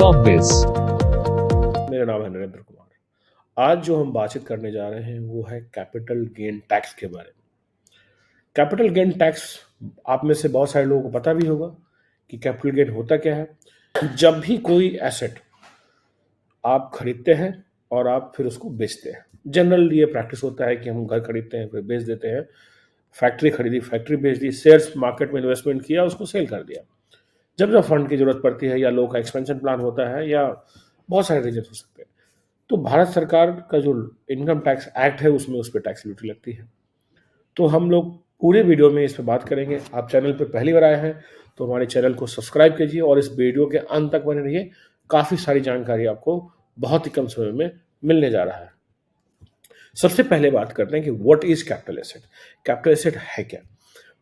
Shopbiz। मेरा नाम है नरेंद्र कुमार। आज जो हम बातचीत करने जा रहे हैं वो है कैपिटल गेन टैक्स के बारे में। कैपिटल गेन टैक्स आप में से बहुत सारे लोगों को पता भी होगा कि कैपिटल गेन होता क्या है। जब भी कोई एसेट आप खरीदते हैं और आप फिर उसको बेचते हैं, जनरल ये प्रैक्टिस होता है कि हम घर खरीदते हैं फिर बेच देते हैं, फैक्ट्री खरीदी फैक्ट्री बेच दी, शेयर्स मार्केट में इन्वेस्टमेंट किया उसको सेल कर दिया। जब जब फंड की जरूरत पड़ती है या लोगों का एक्सपेंशन प्लान होता है या बहुत सारे रीजन हो सकते हैं, तो भारत सरकार का जो इनकम टैक्स एक्ट है उसमें उस पर टैक्स ड्यूटी लगती है। तो हम लोग पूरे वीडियो में इस पर बात करेंगे। आप चैनल पर पहली बार आए हैं तो हमारे चैनल को सब्सक्राइब कीजिए और इस वीडियो के अंत तक बने रहिए। काफ़ी सारी जानकारी आपको बहुत ही कम समय में मिलने जा रहा है। सबसे पहले बात करते हैं कि what is capital asset. Capital asset है क्या?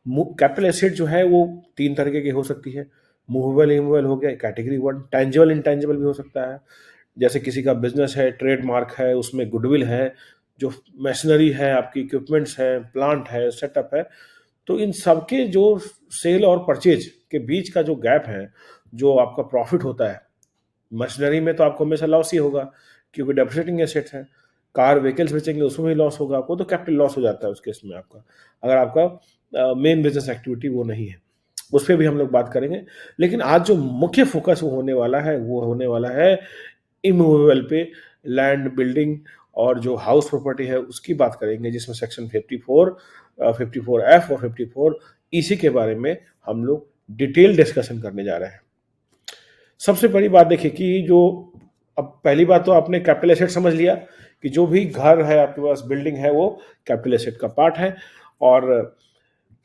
कैपिटल एसेट जो है वो तीन तरीके की हो सकती है। मूवेबल इमूवेबल हो गया कैटेगरी वन, टेंजिबल इंटेंजिबल भी हो सकता है। जैसे किसी का बिजनेस है, ट्रेडमार्क है, उसमें गुडविल है, जो मशीनरी है, आपकी इक्विपमेंट्स है, प्लांट है, सेटअप है, तो इन सबके जो सेल और परचेज के बीच का जो गैप है, जो आपका प्रॉफिट होता है, मशीनरी में तो आपको हमेशा लॉस ही होगा क्योंकि डेप्रिसिएटिंग एसेट्स है। कार व्हीकल्स बेचेंगे उसमें भी लॉस होगा आपको, तो कैपिटल लॉस हो जाता है उस केस में आपका, अगर आपका मेन बिजनेस एक्टिविटी वो नहीं है। उस पर भी हम लोग बात करेंगे। लेकिन आज जो मुख्य फोकस वो होने वाला है इमूवेबल पे, लैंड, बिल्डिंग और जो हाउस प्रॉपर्टी है उसकी बात करेंगे, जिसमें सेक्शन 54F और 54 इसी के बारे में हम लोग डिटेल डिस्कशन करने जा रहे हैं। सबसे बड़ी बात देखिए कि जो अब पहली बात तो आपने कैपिटल एसेट समझ लिया कि जो भी घर है आपके पास, बिल्डिंग है, वो कैपिटल एसेट का पार्ट है। और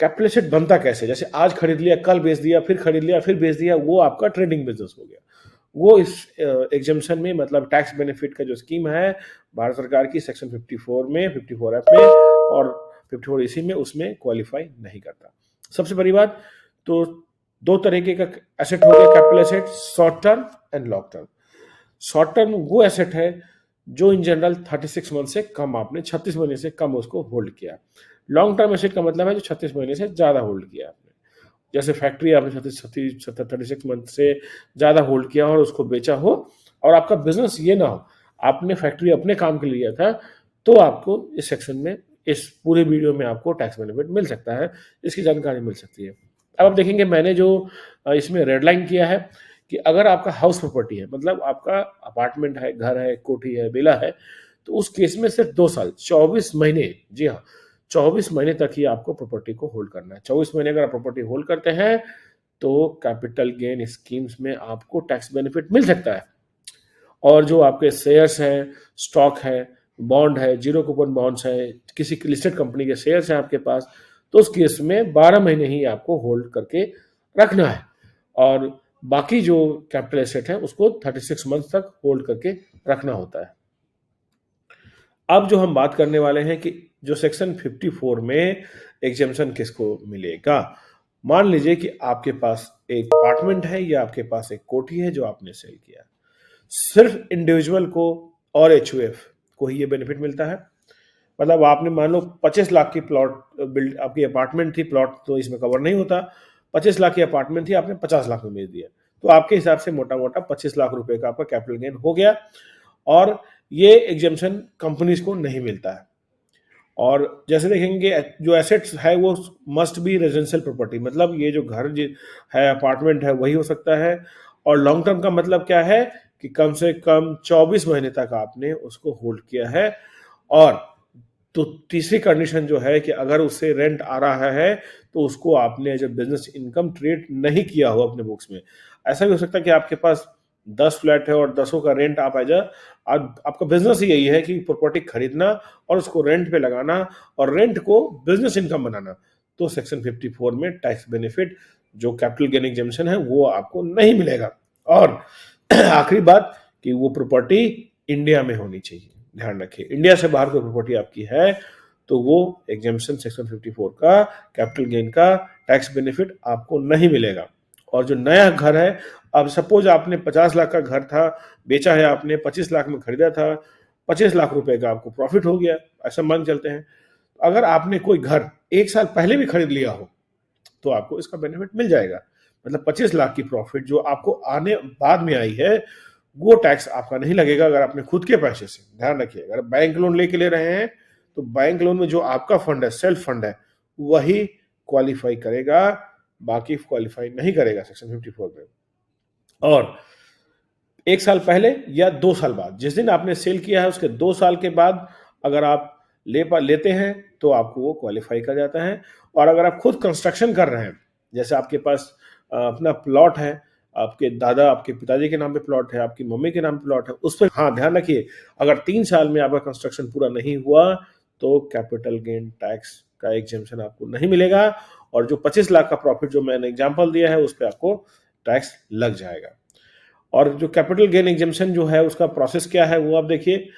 कैपिटल एसेट बनता कैसे? जैसे आज खरीद लिया, कल बेच दिया, फिर खरीद लिया, फिर बेच दिया, वो आपका ट्रेडिंग बिजनेस हो गया। वो इस एग्जेम्पशन में, मतलब टैक्स बेनिफिट का जो स्कीम है भारत सरकार की सेक्शन 54 में, 54F में और 54 इसी में, उसमें क्वालिफाई नहीं करता। सबसे बड़ी बात तो दो तरीके का एसेट हो गया capital asset, short term and long term. Short term वो एसेट है जो इन जनरल 36 मंथ से कम, आपने 36 महीने से कम उसको होल्ड किया। लॉन्ग टर्म एसेट का मतलब है जो 36 महीने से ज़्यादा होल्ड किया आपने। जैसे फैक्ट्री आपने 36 मंथ से ज़्यादा होल्ड किया और उसको बेचा हो, और आपका बिजनेस ये ना हो, आपने फैक्ट्री अपने काम के लिए लिया था, तो आपको इस सेक्शन में, इस पूरे वीडियो में आपको टैक्स बेनिफिट मिल सकता है, इसकी जानकारी मिल सकती है। अब आप देखेंगे मैंने जो इसमें रेड लाइन किया है कि अगर आपका हाउस प्रॉपर्टी है, मतलब आपका अपार्टमेंट है, घर है, कोठी है, विला है, तो उस केस में सिर्फ 2 साल 24 महीने, जी हाँ 24 महीने तक ही आपको प्रॉपर्टी को होल्ड करना है। 24 महीने अगर आप प्रॉपर्टी होल्ड करते हैं तो कैपिटल गेन स्कीम्स में आपको टैक्स बेनिफिट मिल सकता है। और जो आपके शेयर्स हैं, स्टॉक है, बॉन्ड है, जीरो कूपन बॉन्ड्स है, किसी लिस्टेड कंपनी के शेयर्स हैं आपके पास, तो उस केस में 12 महीने ही आपको होल्ड करके रखना है। और बाकी जो कैपिटल एसेट है उसको 36 मंथ तक होल्ड करके रखना होता है। अब जो हम बात करने वाले हैं कि जो सेक्शन 54 में एग्जेम्पशन किसको मिलेगा। मान लीजिए कि आपके पास एक अपार्टमेंट है या आपके पास एक कोठी है जो आपने सेल किया, सिर्फ इंडिविजुअल को और एचयूएफ को ही ये बेनिफिट मिलता है। मतलब आपने मान लो 25 लाख की प्लॉट बिल्ड, आपकी अपार्टमेंट थी, प्लॉट तो इसमें कवर नहीं होता, 25 लाख की अपार्टमेंट थी, आपने 50 लाख में बेच दिया, तो आपके हिसाब से मोटा मोटा 25 लाख रुपए का आपका कैपिटल गेन हो गया। और ये एग्जेम्पशन कंपनीज को नहीं मिलता है। और जैसे देखेंगे जो एसेट्स है वो मस्ट बी रेजिडेंशियल प्रॉपर्टी, मतलब ये जो घर है, अपार्टमेंट है, वही हो सकता है। और लॉन्ग टर्म का मतलब क्या है कि कम से कम 24 महीने तक आपने उसको होल्ड किया है। और तो तीसरी कंडीशन जो है कि अगर उससे रेंट आ रहा है तो उसको आपने as a business income treat नहीं किया हो अपने बुक्स में। ऐसा भी हो सकता है कि आपके पास 10 फ्लैट है और 10 का रेंट आप एज आपका बिजनेस ही यही है कि प्रॉपर्टी खरीदना और उसको रेंट पे लगाना और रेंट को बिजनेस इनकम बनाना, तो सेक्शन 54 में टैक्स बेनिफिट जो कैपिटल गेन एग्जेम्पशन है वो आपको नहीं मिलेगा। और आखिरी बात कि वो प्रॉपर्टी इंडिया में होनी चाहिए। ध्यान रखिए, इंडिया से बाहर कोई प्रॉपर्टी आपकी है तो वो एग्जेम्पशन सेक्शन 54 का कैपिटल गेन का टैक्स बेनिफिट आपको नहीं मिलेगा। और जो नया घर है, अब सपोज आपने 50 लाख का घर था, बेचा है आपने 25 लाख में खरीदा था, 25 लाख रुपए का आपको प्रॉफिट हो गया, ऐसा मान चलते हैं। अगर आपने कोई घर 1 साल पहले भी खरीद लिया हो तो आपको इसका बेनिफिट मिल जाएगा। मतलब 25 लाख की प्रॉफिट जो आपको आने बाद में आई है, वो टैक्स आपका नहीं लगेगा अगर आपने खुद के पैसे से, ध्यान रखिए, अगर बैंक लोन लेके ले रहे हैं तो बैंक लोन में जो आपका फंड है, सेल्फ फंड है, वही क्वालिफाई करेगा, बाकी क्वालिफाई नहीं करेगा सेक्शन 54 में। और 1 साल पहले या 2 साल बाद, जिस दिन आपने सेल किया है उसके 2 साल के बाद अगर आप लेते हैं तो आपको वो क्वालिफाई कर जाता है। और अगर आप खुद कंस्ट्रक्शन कर रहे हैं, जैसे आपके पास अपना प्लॉट है, आपके दादा, आपके पिताजी के नाम पे प्लॉट है, आपकी मम्मी के नाम पे प्लॉट है, उस पर हाँ ध्यान रखिए, अगर 3 साल में आपका कंस्ट्रक्शन पूरा नहीं हुआ तो कैपिटल गेन टैक्स का एग्जेम्पशन आपको नहीं मिलेगा, और जो 25 लाख का प्रॉफिट जो मैंने एग्जाम्पल दिया है उस पर आपको टैक्स लग जाएगा। और जो कैपिटल गेन एग्जेम्पशन जो है उसका प्रोसेस क्या है वो आप देखिए,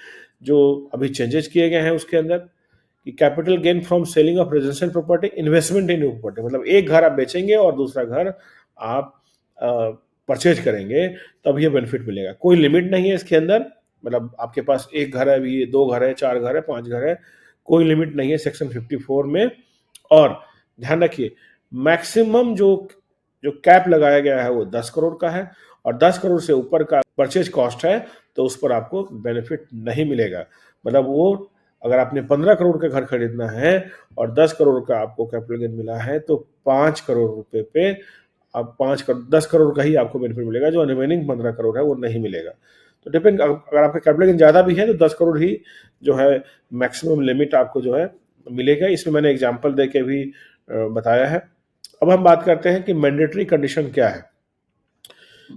जो अभी चेंजेस किए गए हैं उसके अंदर, कि capital gain from selling of residential property, investment in new property, मतलब एक घर आप बेचेंगे और दूसरा घर आप परचेज करेंगे तब ये बेनिफिट मिलेगा। कोई लिमिट नहीं है इसके अंदर, मतलब आपके पास एक घर है, अभी 2 घर है, 4 घर है, 5 घर है, कोई लिमिट नहीं है सेक्शन 54 में। और ध्यान रखिए, मैक्सिमम जो जो कैप लगाया गया है वो 10 करोड़ का है, और 10 करोड़ से ऊपर का परचेज कॉस्ट है तो उस पर आपको बेनिफिट नहीं मिलेगा। मतलब वो, अगर आपने 15 करोड़ का घर खरीदना है और 10 करोड़ का आपको कैपिटल गेन मिला है तो 5 करोड़ रुपए पे आप 5 करोड़ 10 करोड़ का ही आपको बेनिफिट मिलेगा, जो रिमेनिंग 15 करोड़ है वो नहीं मिलेगा। तो डिपेंड, अगर आपका कैपिटल गेन ज़्यादा भी है तो 10 करोड़ ही जो है मैक्सिमम लिमिट आपको जो है मिलेगा। इसमें मैंने एग्जाम्पल दे के भी बताया है। अब हम बात करते हैं कि मैंडेटरी कंडीशन क्या है।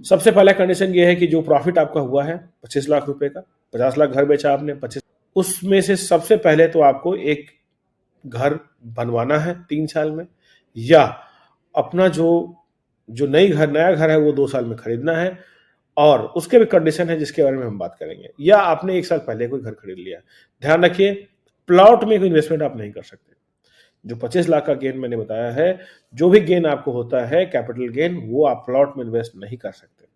सबसे पहला कंडीशन ये है कि जो प्रॉफिट आपका हुआ है 25 लाख रुपए का, 50 लाख घर बेचा आपने, 25, उसमें से सबसे पहले तो आपको एक घर बनवाना है 3 साल में, या अपना जो जो नया घर है वो 2 साल में खरीदना है। और उसके भी कंडीशन है जिसके बारे में हम बात करेंगे, या आपने 1 साल पहले कोई घर खरीद लिया। ध्यान रखिए, प्लॉट में कोई इन्वेस्टमेंट आप नहीं कर सकते। जो 25 लाख का गेन मैंने बताया है, जो भी गेन आपको होता है कैपिटल गेन, वो आप प्लॉट में इन्वेस्ट नहीं कर सकते।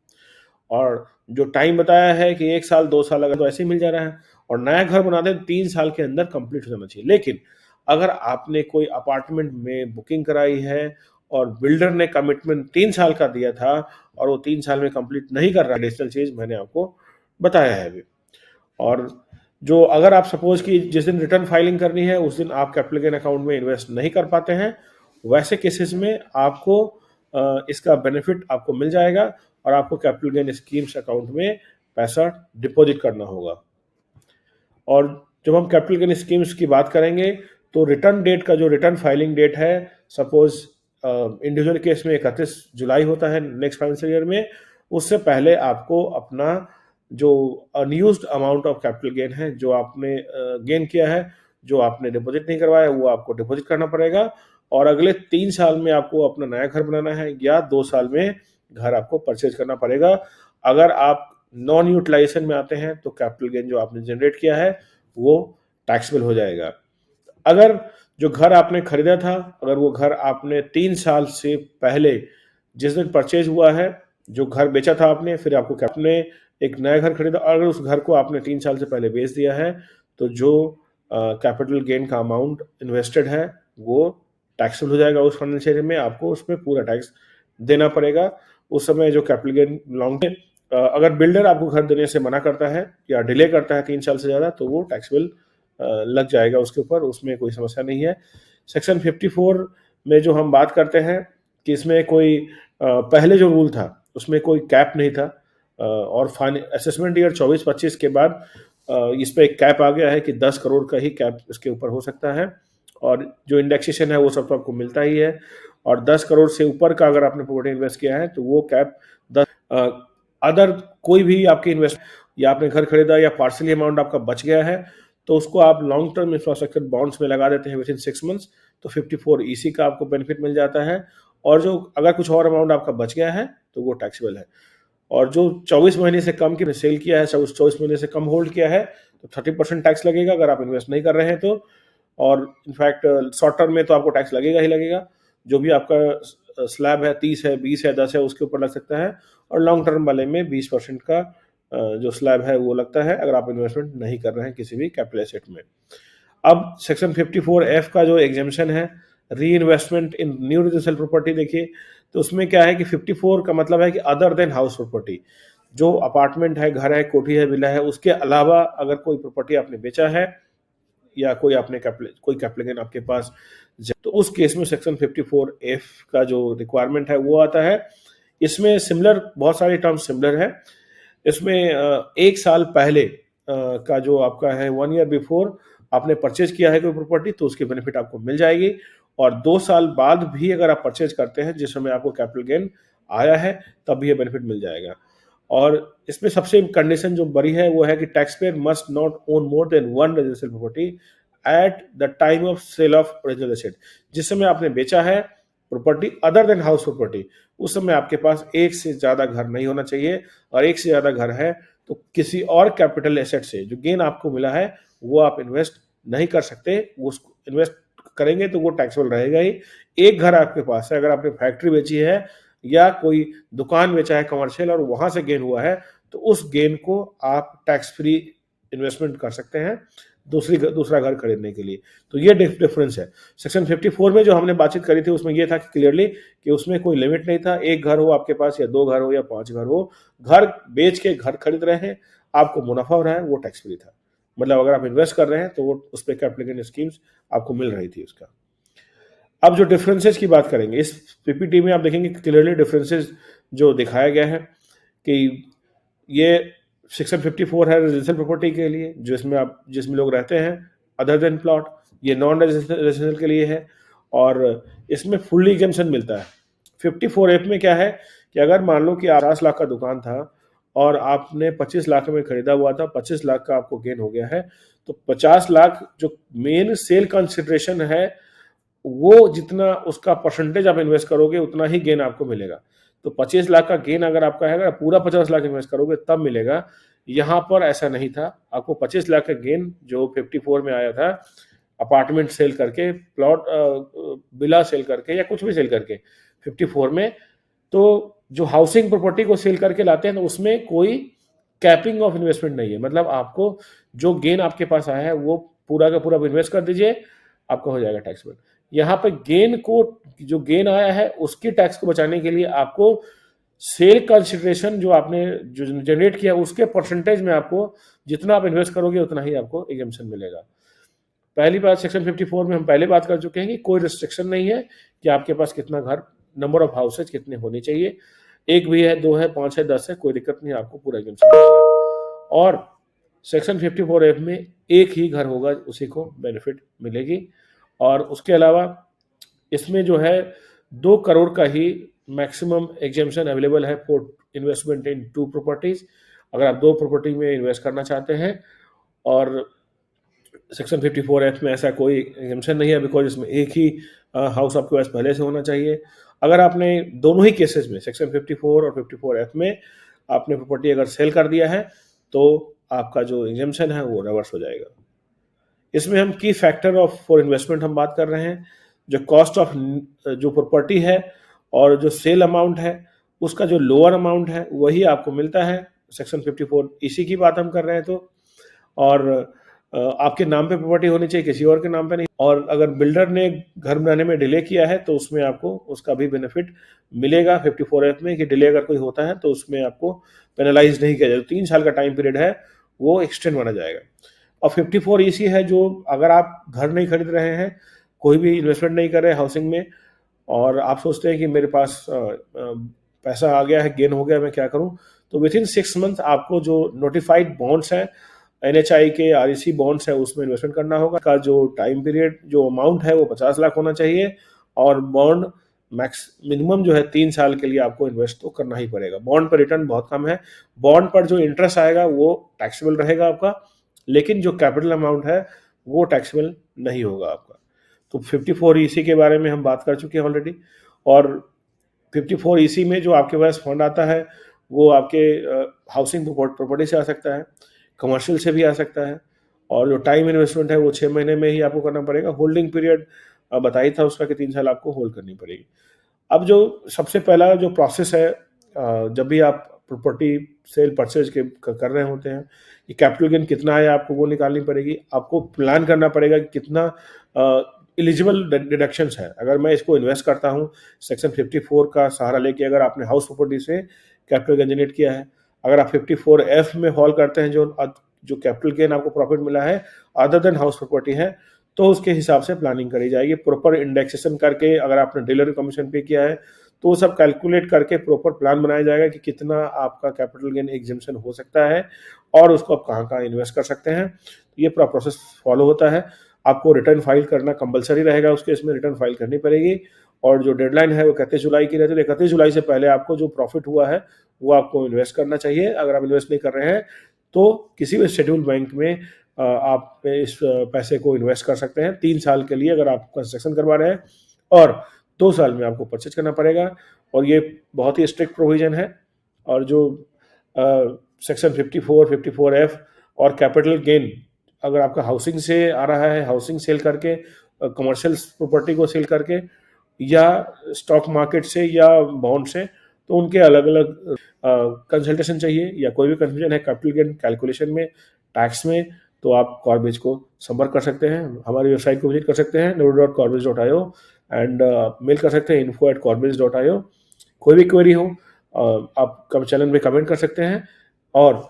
और जो टाइम बताया है कि 1 साल 2 साल अगर तो ऐसे ही मिल जा रहा है, और नया घर बना दें 3 साल के अंदर कंप्लीट हो जाना चाहिए। लेकिन अगर आपने कोई अपार्टमेंट में बुकिंग कराई है और बिल्डर ने कमिटमेंट 3 साल का दिया था और वो 3 साल में कंप्लीट नहीं कर रहा, एडिशनल चीज मैंने आपको बताया है अभी। और जो अगर आप सपोज कि जिस दिन रिटर्न फाइलिंग करनी है उस दिन आप कैपिटल गेन अकाउंट में इन्वेस्ट नहीं कर पाते हैं, वैसे केसेस में आपको इसका बेनिफिट आपको मिल जाएगा और आपको कैपिटल गेन स्कीम्स अकाउंट में पैसा डिपॉजिट करना होगा। और जब हम कैपिटल गेन स्कीम्स की बात करेंगे तो रिटर्न डेट का, जो रिटर्न फाइलिंग डेट है, सपोज इंडिविजुअल केस में 31 जुलाई होता है नेक्स्ट फाइनेंशियल ईयर में, उससे पहले आपको अपना जो unused amount of capital gain है, जो आपने गेन किया है, जो आपने डिपॉजिट नहीं करवाया, वो आपको डिपॉजिट करना पड़ेगा। और अगले 3 साल में आपको अपना नया घर बनाना है, या 2 साल में घर आपको परचेज करना पड़ेगा। अगर आप नॉन यूटिलाइजेशन में आते हैं तो कैपिटल गेन जो आपने जनरेट किया है वो टैक्सेबल हो जाएगा। अगर जो घर आपने खरीदा था, अगर वो घर आपने 3 साल से पहले जिस दिन परचेज हुआ है, जो घर बेचा था आपने, फिर आपको आपने एक नया घर खरीदा, अगर उस घर को आपने 3 साल से पहले बेच दिया है तो जो कैपिटल गेन का अमाउंट इन्वेस्टेड है वो टैक्सेबल हो जाएगा। उस फाइनेंशियल ईयर में आपको उसमें पूरा टैक्स देना पड़ेगा। उस समय जो कैपिटल गेन लॉन्ग अगर बिल्डर आपको घर देने से मना करता है या डिले करता है 3 साल से ज़्यादा, तो वो टैक्सेबल लग जाएगा उसके ऊपर, उसमें कोई समस्या नहीं है। सेक्शन 54 में जो हम बात करते हैं कि इसमें कोई पहले जो रूल था उसमें कोई कैप नहीं था, और असेसमेंट ईयर 24-25 के बाद इस पर एक कैप आ गया है कि 10 करोड़ का ही कैप इसके ऊपर हो सकता है, और जो इंडेक्सेशन है वो सब तो आपको मिलता ही है। और 10 करोड़ से ऊपर का अगर आपने प्रॉपर्टी इन्वेस्ट किया है तो वो कैप 10, अदर कोई भी आपकी इन्वेस्ट, या आपने घर खरीदा या पार्सली अमाउंट आपका बच गया है तो उसको आप लॉन्ग टर्म इंफ्रास्ट्रक्चर बॉन्ड्स में लगा देते हैं विद इन 6 मंथ्स, तो 54 ईसी का आपको बेनिफिट मिल जाता है। और जो अगर कुछ और अमाउंट आपका बच गया है तो वो टैक्सेबल है। और जो 24 महीने से कम की सेल किया है, 24 महीने से कम होल्ड किया है, तो 30% टैक्स लगेगा अगर आप इन्वेस्ट नहीं कर रहे हैं तो। और इनफैक्ट शॉर्ट टर्म में तो आपको टैक्स लगेगा ही लगेगा, जो भी आपका स्लैब है 30 है, 20 है, 10 है, उसके ऊपर लग सकता है। और लॉन्ग टर्म वाले में 20% का जो स्लैब है वो लगता है अगर आप इन्वेस्टमेंट नहीं कर रहे हैं किसी भी कैपिटल एसेट में। अब सेक्शन 54F का जो एग्जेम्पशन है, री इन्वेस्टमेंट इन न्यू रेजिडेंशियल प्रॉपर्टी, देखिए तो उसमें क्या है कि 54 का मतलब है कि अदर देन हाउस प्रॉपर्टी, जो अपार्टमेंट है, घर है, कोठी है, विला है, उसके अलावा अगर कोई प्रॉपर्टी आपने बेचा है या कोई आपने कोई कैपिटल गेन आपके पास, तो उस केस में सेक्शन 54F का जो रिक्वायरमेंट है वो आता है। इसमें सिमिलर बहुत सारे टर्म्स सिमिलर है। इसमें 1 साल पहले का जो आपका है, 1 ईयर बिफोर आपने परचेज किया है कोई प्रॉपर्टी, तो उसकी बेनिफिट आपको मिल जाएगी। और 2 साल बाद भी अगर आप परचेज करते हैं जिस समय आपको कैपिटल गेन आया है, तब भी ये बेनिफिट मिल जाएगा। और इसमें सबसे कंडीशन जो बड़ी है वो है कि tax payer must not own more than one residential property at the time of sale of original asset. जिस समय आपने बेचा है property other than house property, उस समय आपके पास एक से ज़्यादा घर नहीं होना चाहिए, और एक से ज़्यादा घर है तो किसी और कैपिटल एसेट से जो गेन आपको मिला है वो आप इन्वेस्ट नहीं कर सकते। वो इन्वेस्ट करेंगे तो वो टैक्सेबल रहेगा ही। एक घर आपके पास है, अगर आपने फैक्ट्री बेची है या कोई दुकान बेचा है कमर्शियल और वहां से गेन हुआ है, तो उस गेन को आप टैक्स फ्री इन्वेस्टमेंट कर सकते हैं दूसरा घर खरीदने के लिए। तो ये डिफरेंस है। सेक्शन 54 में जो हमने बातचीत करी थी उसमें ये था कि क्लियरली कि उसमें कोई लिमिट नहीं था, एक घर हो आपके पास या 2 घर हो या 5 घर हो, घर बेच के घर खरीद रहे हैं, आपको मुनाफा हो रहा है, वो टैक्स फ्री था। मतलब अगर आप इन्वेस्ट कर रहे हैं तो वो उस पर कैपिटल गेन स्कीम्स आपको मिल रही थी उसका। अब जो डिफरेंसेस की बात करेंगे, इस पीपीटी में आप देखेंगे क्लियरली डिफरेंसेस जो दिखाया गया है कि ये सेक्शन 54 है रेजिडेंशियल प्रॉपर्टी के लिए, जिसमें लोग रहते हैं अदर देन प्लॉट। ये नॉन रेजिडेंशियल के लिए है और इसमें फुल्ली एग्जेम्पशन मिलता है। 54F में क्या है कि अगर मान लो कि 50 लाख का दुकान था और आपने 25 लाख में खरीदा हुआ था, 25 लाख का आपको गेन हो गया है, तो 50 लाख जो मेन सेल कंसिडरेशन है वो जितना उसका परसेंटेज आप इन्वेस्ट करोगे उतना ही गेन आपको मिलेगा। तो 25 लाख का गेन अगर आपका है, अगर पूरा 50 लाख इन्वेस्ट करोगे तब मिलेगा। यहाँ पर ऐसा नहीं था, आपको 25 लाख का गेन जो 54 में आया था अपार्टमेंट सेल करके, प्लॉट विला सेल करके या कुछ भी सेल करके 54 में, तो जो हाउसिंग प्रॉपर्टी को सेल करके लाते हैं तो उसमें कोई कैपिंग ऑफ इन्वेस्टमेंट नहीं है। मतलब आपको जो गेन आपके पास आया है वो पूरा का पूरा इन्वेस्ट कर दीजिए, आपका हो जाएगा टैक्सेबल। यहाँ पे गेन को, जो गेन आया है उसकी टैक्स को बचाने के लिए आपको सेल कंसिडरेशन जो आपने जो जनरेट किया उसके परसेंटेज में आपको जितना आप इन्वेस्ट करोगे उतना ही आपको एग्जेम्पशन मिलेगा। पहली बात सेक्शन 54 में हम पहले बात कर चुके हैं कि कोई रिस्ट्रिक्शन नहीं है कि आपके पास कितना घर, नंबर ऑफ हाउसेज कितने होने चाहिए, एक भी है, 2 है, 5 है, 10 है, कोई दिक्कत नहीं, आपको पूरा एग्जेम्पशन मिलेगा। और सेक्शन 54F में एक ही घर होगा, उसी को बेनिफिट मिलेगी। और उसके अलावा इसमें जो है 2 करोड़ का ही मैक्सिमम एग्जेम्पशन अवेलेबल है फॉर इन्वेस्टमेंट इन 2 प्रॉपर्टीज। अगर आप 2 प्रॉपर्टी में इन्वेस्ट करना चाहते हैं, और सेक्शन 54F में ऐसा कोई एग्जेम्पशन नहीं है बिकॉज इसमें एक ही हाउस आपके पास पहले से होना चाहिए। अगर आपने दोनों ही केसेस में सेक्शन 54 और 54F में आपने प्रॉपर्टी अगर सेल कर दिया है तो आपका जो एग्जेम्पशन है वो रिवर्स हो जाएगा। इसमें हम की फैक्टर ऑफ फॉर इन्वेस्टमेंट हम बात कर रहे हैं, जो कॉस्ट ऑफ जो प्रॉपर्टी है और जो सेल अमाउंट है उसका जो लोअर अमाउंट है वही आपको मिलता है। सेक्शन 54 इसी की बात हम कर रहे हैं। तो और आपके नाम पे प्रॉपर्टी होनी चाहिए, किसी और के नाम पे नहीं। और अगर बिल्डर ने घर बनाने में डिले किया है तो उसमें आपको उसका भी बेनिफिट मिलेगा 54F में, कि डिले अगर कोई होता है तो उसमें आपको पेनलाइज नहीं किया जाएगा। 3 साल का टाइम पीरियड है वो एक्सटेंड माना जाएगा। और 54EC है जो अगर आप घर नहीं खरीद रहे हैं, कोई भी इन्वेस्टमेंट नहीं कर रहे हाउसिंग में, और आप सोचते हैं कि मेरे पास पैसा आ गया है, गेन हो गया, मैं क्या करूं, तो विद इन 6 मंथ आपको जो नोटिफाइड बॉन्ड्स हैं, NHI के REC बॉन्ड्स है, उसमें इन्वेस्टमेंट करना होगा। का जो टाइम पीरियड, जो अमाउंट है वो 50 लाख होना चाहिए, और बॉन्ड मैक्स मिनिमम जो है 3 साल के लिए आपको इन्वेस्ट तो करना ही पड़ेगा। बॉन्ड पर रिटर्न बहुत कम है, बॉन्ड पर जो इंटरेस्ट आएगा वो टैक्सेबल रहेगा आपका, लेकिन जो कैपिटल अमाउंट है वो टैक्सेबल नहीं होगा आपका। तो 54EC के बारे में हम बात कर चुके हैं ऑलरेडी। और 54EC में जो आपके पास फंड आता है वो आपके हाउसिंग प्रॉपर्टी से आ सकता है, कमर्शियल से भी आ सकता है, और जो टाइम इन्वेस्टमेंट है वो 6 महीने में ही आपको करना पड़ेगा। होल्डिंग पीरियड बताई था उसका कि 3 साल आपको होल्ड करनी पड़ेगी। अब जो सबसे पहला जो प्रोसेस है, जब भी आप प्रॉपर्टी सेल परचेज के कर रहे होते हैं, कि कैपिटल गेन कितना है आपको वो निकालनी पड़ेगी। आपको प्लान करना पड़ेगा कि कितना एलिजिबल डिडक्शंस हैं। अगर मैं इसको इन्वेस्ट करता हूँ सेक्शन 54 का सहारा लेके, अगर आपने हाउस प्रॉपर्टी से कैपिटल गेन जनरेट किया है, अगर आप 54F में फॉल करते हैं, जो कैपिटल गेन आपको प्रॉफिट मिला है अदर देन हाउस प्रॉपर्टी है, तो उसके हिसाब से प्लानिंग करी जाएगी। प्रॉपर इंडेक्सेशन करके, अगर आपने डीलर कमीशन पे किया है तो वो सब कैलकुलेट करके प्रॉपर प्लान बनाया जाएगा कि कितना आपका कैपिटल गेन एग्जेम्पशन हो सकता है और उसको आप कहाँ इन्वेस्ट कर सकते हैं। ये पूरा प्रोसेस फॉलो होता है। आपको रिटर्न फाइल करना कंपलसरी रहेगा, उसके इसमें रिटर्न फाइल करनी पड़ेगी, और जो डेडलाइन है वो 31 जुलाई की रहती है। 31 जुलाई से पहले आपको जो प्रॉफिट हुआ है वो आपको इन्वेस्ट करना चाहिए। अगर आप इन्वेस्ट नहीं कर रहे हैं तो किसी भी शेड्यूल बैंक में आप इस पैसे को इन्वेस्ट कर सकते हैं 3 साल के लिए, अगर आप कंस्ट्रक्शन करवा रहे हैं, और 2 साल में आपको परचेज करना पड़ेगा। और ये बहुत ही स्ट्रिक्ट प्रोविजन है। और जो सेक्शन 54, 54F और कैपिटल गेन, अगर आपका हाउसिंग से आ रहा है, हाउसिंग सेल करके, कमर्शियल प्रॉपर्टी को सेल करके, या स्टॉक मार्केट से या बॉन्ड से, तो उनके अलग अलग कंसल्टेशन चाहिए या कोई भी कंफ्यूजन है कैपिटल गेन कैलकुलेशन में, टैक्स में, तो आप कॉर्बेज को संपर्क कर सकते हैं। हमारी वेबसाइट को विजिट कर सकते हैं node.corbage.io, एंड मेल कर सकते हैं info@corbage.io। कोई भी क्वेरी हो आप चैनल में कमेंट कर सकते हैं। और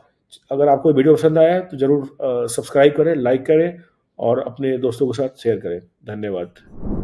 अगर आपको वीडियो पसंद आया तो ज़रूर सब्सक्राइब करें, लाइक करें और अपने दोस्तों के साथ शेयर करें। धन्यवाद।